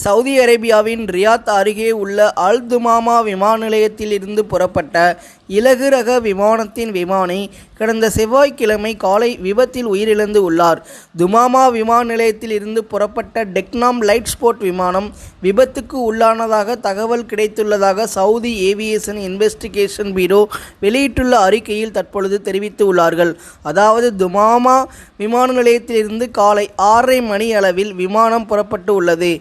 Saudi அரேபியாவின் Riyadh அருகே உள்ள அல் துமாமா விமான நிலையத்திலிருந்து புறப்பட்ட இலகு ரக விமானத்தின் விமானி கடந்த செவ்வாய்க்கிழமை காலை விபத்தில் உயிரிழந்து உள்ளார். துமாமா விமான நிலையத்தில் இருந்து புறப்பட்ட டெக்னாம் லைட் ஸ்போர்ட் விமானம் விபத்துக்கு உள்ளானதாக தகவல் கிடைத்துள்ளதாக சவுதி ஏவியேஷன் இன்வெஸ்டிகேஷன் பீரோ வெளியிட்டுள்ள அறிக்கையில் தற்பொழுது தெரிவித்து உள்ளார்கள். அதாவது துமாமா விமான நிலையத்திலிருந்து காலை 6:30 மணி அளவில் விமானம் புறப்பட்டு உள்ளது.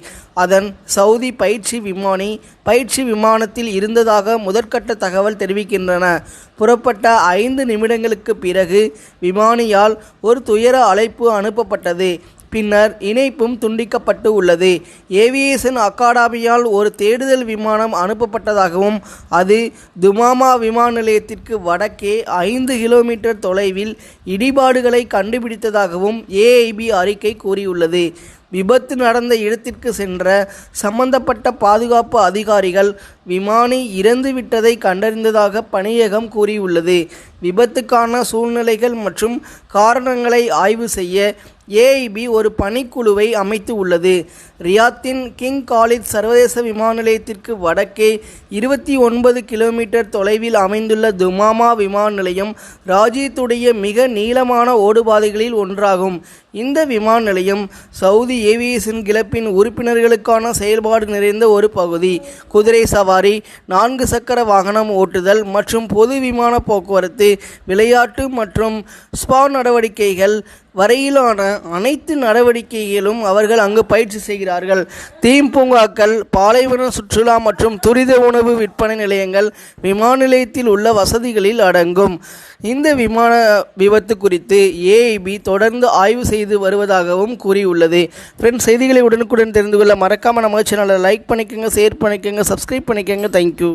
அதன் சவுதி பயிற்சி விமானத்தில் இருந்ததாக முதற்கட்ட தகவல் தெரிவிக்கின்றன. புறப்பட்ட 5 நிமிடங்களுக்கு பிறகு விமானியால் ஒரு துயர அழைப்பு அனுப்பப்பட்டது. பின்னர் இணைப்பும் துண்டிக்கப்பட்டு உள்ளது. ஏவியேஷன் அகாடமியால் ஒரு தேடுதல் விமானம் அனுப்பப்பட்டதாகவும் அது துமாமா விமான நிலையத்திற்கு வடக்கே 5 கிலோமீட்டர் தொலைவில் இடிபாடுகளை கண்டுபிடித்ததாகவும் AIB அறிக்கை கூறியுள்ளது. விபத்து நடந்த இடத்திற்கு சென்ற சம்பந்தப்பட்ட பாதுகாப்பு அதிகாரிகள் விமானி இறந்துவிட்டதை கண்டறிந்ததாக பணியகம் கூறியுள்ளது. விபத்துக்கான சூழ்நிலைகள் மற்றும் காரணங்களை ஆய்வு செய்ய AIB ஒரு பணிக்குழுவை அமைத்து உள்ளது. ரியாத்தின் கிங் காலித் சர்வதேச விமான நிலையத்திற்கு வடக்கே 29 கிலோமீட்டர் தொலைவில் அமைந்துள்ள துமாமா விமான நிலையம் ராஜ்யத்துடைய மிக நீளமான ஓடுபாதைகளில் ஒன்றாகும். இந்த விமான நிலையம் சவுதி ஏவியேஷன் கிளப்பின் உறுப்பினர்களுக்கான செயல்பாடு நிறைந்த ஒரு பகுதி. குதிரை சவாரி, 4 சக்கர வாகனம் ஓட்டுதல் மற்றும் பொது விமான போக்குவரத்து, விளையாட்டு மற்றும் ஸ்பா நடவடிக்கைகள் வரையிலான அனைத்து நடவடிக்கைகளும் அவர்கள் அங்கு பயிற்சி செய்கிறார்கள். தீம் பூங்காக்கள், பாலைவன சுற்றுலா மற்றும் துரித உணவு விற்பனை நிலையங்கள் விமான நிலையத்தில் உள்ள வசதிகளில் அடங்கும். இந்த விமான விபத்து குறித்து AIB தொடர்ந்து ஆய்வு செய்து வருவதாகவும் கூறியுள்ளது. ஃப்ரெண்ட்ஸ், செய்திகளை உடனுக்குடன் தெரிந்து கொள்ள மறக்காமல் நம்ம சேனலை லைக் பண்ணிக்கோங்க, ஷேர் பண்ணிக்கோங்க, சப்ஸ்கிரைப் பண்ணிக்கோங்க. தேங்க்யூ.